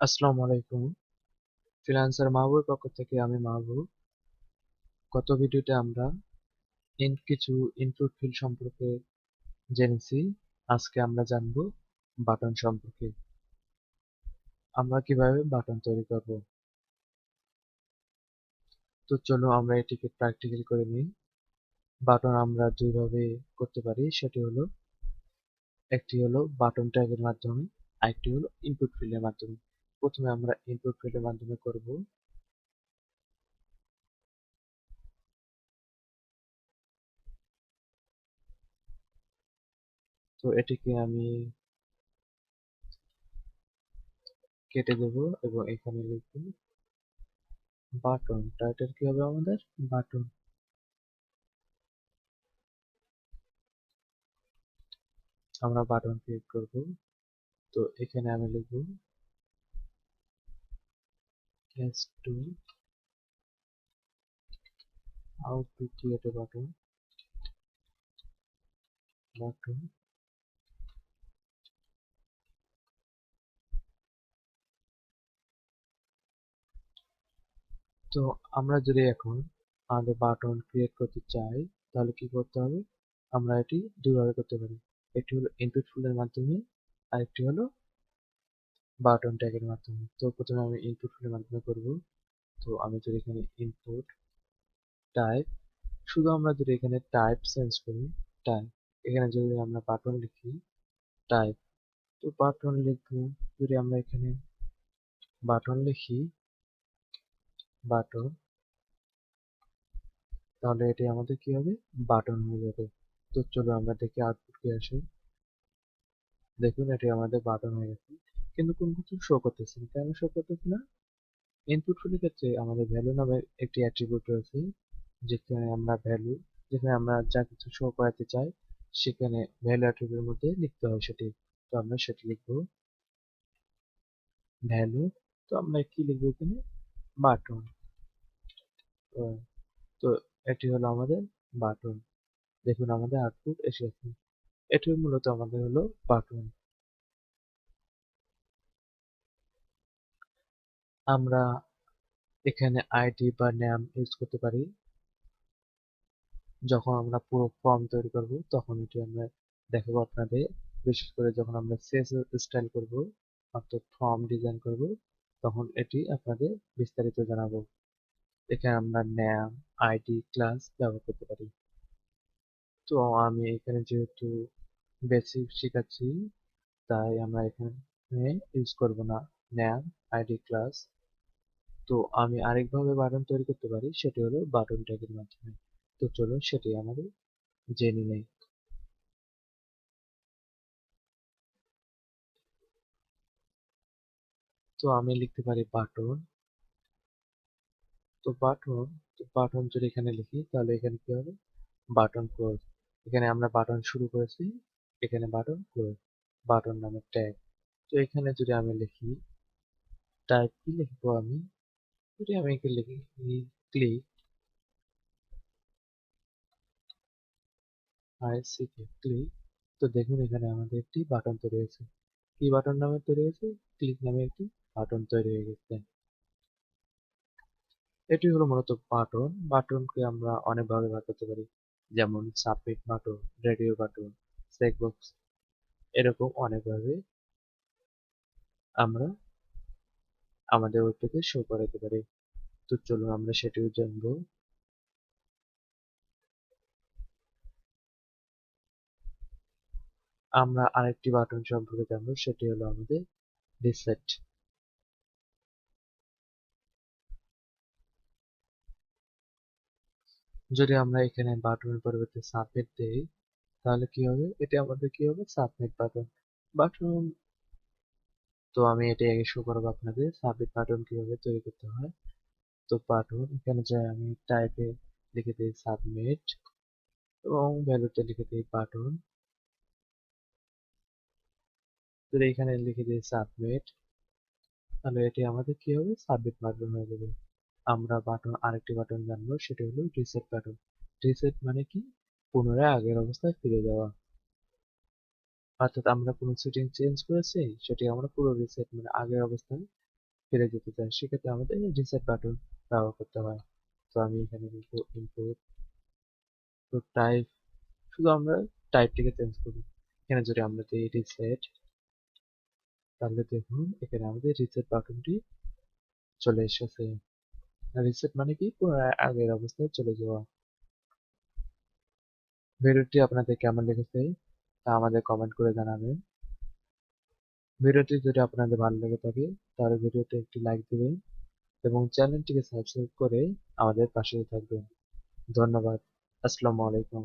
আসসালামু আলাইকুম। ফ্রিল্যান্সার মাহবুবের পক্ষ থেকে আমি মাহবুব। গত ভিডিওতে আমরা কিছু ইনপুট ফিল্ড সম্পর্কে জেনেছি। আজকে আমরা জানব বাটন সম্পর্কে। আমরা কিভাবে বাটন তৈরি করব। তো চলো আমরা এটিকে প্র্যাকটিক্যাল করে নিই। বাটন আমরা দুইভাবে করতে পারি, সেটি হলো একটি হলো বাটন ট্যাগের মাধ্যমে, আরেকটি হলো ইনপুট ফিল্ডের মাধ্যমে। প্রথমে আমরা ইনপুট ফিল্ডের মাধ্যমে করব। তো এটিকে আমি কেটে দেব এবং এখানে লিখব বাটন। টাইটেল কি হবে আমাদের? বাটন। আমরা বাটন ক্রিয়েট করব। তো এখানে আমি লিখব as to how to create a button. তো আমরা যদি এখন আমাদের বাটন ক্রিয়েট করতে চাই, তাহলে কি করতে হবে? আমরা এটি দুইভাবে করতে পারি। একটি হলো ইনপুট ফিল্ডের মাধ্যমে, আরেকটি হলো বাটন ট্যাগের মাধ্যমে। তো প্রথমে আমি ইনপুট ফিল্ডের মাধ্যমে করব। তো আমি যদি এখানে ইনপুট টাইপ, শুধু আমরা যদি এখানে টাইপ চেঞ্জ করি, টাইপ, এখানে যদি আমরা বাটন লিখি টাইপ, তো বাটন লিখব। যদি আমরা এখানে বাটন লিখি বাটন, তাহলে এটি আমাদের কি হবে? বাটন হয়ে যাবে। তো চলো আমরা দেখি আউটপুট কি আসে। দেখুন এটি আমাদের বাটন হয়ে গেছে, কিন্তু কোনো কিছু শো করতেছে না। কেন শো করতেছে না? ইনপুট ফিল্ডের ক্ষেত্রে আমাদের ভ্যালু নামের একটি অ্যাট্রিবিউট রয়েছে, যেখানে আমরা ভ্যালু, যেখানে আমরা যা কিছু শো করাতে চাই সেখানে ভ্যালু অ্যাট্রিবিউটের মধ্যে লিখতে হয় সেটি। তো আমরা সেটি লিখবো ভ্যালু। তো আমরা কি লিখবো এখানে? বাটন। তো এটি হলো আমাদের বাটন। দেখুন আমাদের আউটপুট এসেছে। এটি মূলত আমাদের হলো বাটন। আমরা এখানে আইডি বা নাম ইউজ করতে পারি। যখন আমরা পুরো ফর্ম তৈরি করব তখন এটি আমরা দেখাবো আপনাদের। বিশেষ করে যখন আমরা সিএসএস স্টাইল করব, অর্থাৎ ফর্ম ডিজাইন করব, তখন এটি আপনাদের বিস্তারিত জানাবো। এখানে আমরা নাম, আইডি, ক্লাস ব্যবহার করতে পারি। তো আমি এখানে যেহেতু বেসিক শেখাচ্ছি, তাই আমরা এখানে ইউজ করব না নাম, আইডি, ক্লাস। তো আমি আরেকভাবে বাটন তৈরি করতে পারি, সেটি হলো বাটন ট্যাগের মাধ্যমে। তো চলুন সেটি আমাদের জেনে নেই। তো আমি লিখতে পারি বাটন। তো বাটন, বাটন যদি এখানে লিখি তাহলে এখানে কি হবে? Button close. এখানে আমরা বাটন শুরু করেছি, এখানে বাটন ক্লোজ, বাটন নামের ট্যাগ। তো এখানে যদি আমি লিখি টাইপ, কি লিখবো আমি? যদি আমি এখানে লিখি ক্লিক, ক্লিক, তো দেখুন এখানে আমাদের একটি বাটন তৈরি হয়েছে। কি বাটন নামে তৈরি হয়েছে? ক্লিক নামে একটি বাটন তৈরি হয়ে গেছে। এটি হলো মূলত বাটন। বাটনকে আমরা অনেকভাবে ভাগ করতে পারি, যেমন submit button, radio button, checkbox, এরকম অনেকভাবে আমরা আমাদের ওয়েবপেজে শো করাতে পারি। তো চলুন আমরা সেটিও জানবো। আমরা আরেকটি বাটন সম্পর্কে জানবো, সেটি হলো আমাদের রিসেট। যদি আমরা এখানে বাটনের পরিবর্তে সাবমিট দেই, তাহলে কি হবে? এটি আমাদের কি হবে? Submit button. বাটন, তো আমি এটি আগে শো করবো আপনাদের সাবমিট বাটন কিভাবে তৈরি করতে হয়। তো বাটন, এখানে যাই আমি টাইপে লিখে দিই সাবমিট এবং ভ্যালুতে লিখে দিই বাটন। যদি এখানে লিখে দিই সাবমিট, তাহলে এটি আমাদের কি হবে? সাবমিট বাটন হয়ে যাবে। আমরা বাটন, আরেকটি বাটন জানবো, সেটি হলো রিসেট বাটন। রিসেট মানে কি? পুনরায় আগের অবস্থায় ফিরে যাওয়া। অর্থাৎ আমরা কোনো সেটিং চেঞ্জ করেছি, সেটি আমরা পুরো রিসেট মানে আগের অবস্থায় ফিরে যেতে চাই, সেক্ষেত্রে আমাদের রিসেট বাটন ব্যবহার করতে হয়। তো আমি এখানে ইনপুট তো টাইপ, শুধু আমরা টাইপটিকে চেঞ্জ করি। এখানে যদি আমরা দিই রিসেট, তাহলে দেখুন এখানে আমাদের রিসেট বাটনটি চলে এসেছে। রিসেট মানে কি, পুনরায় আগের অবস্থায় চলে যাওয়া। ভিডিওটি আপনাদের কেমন লেগেছে তা আমাদের কমেন্ট করে জানাবেন। ভিডিওটি যদি আপনাদের ভালো লেগে থাকে তাহলে ভিডিওতে একটি লাইক দিবেন এবং চ্যানেলটিকে সাবস্ক্রাইব করে আমাদের পাশে থাকবেন। ধন্যবাদ। আসসালামু আলাইকুম।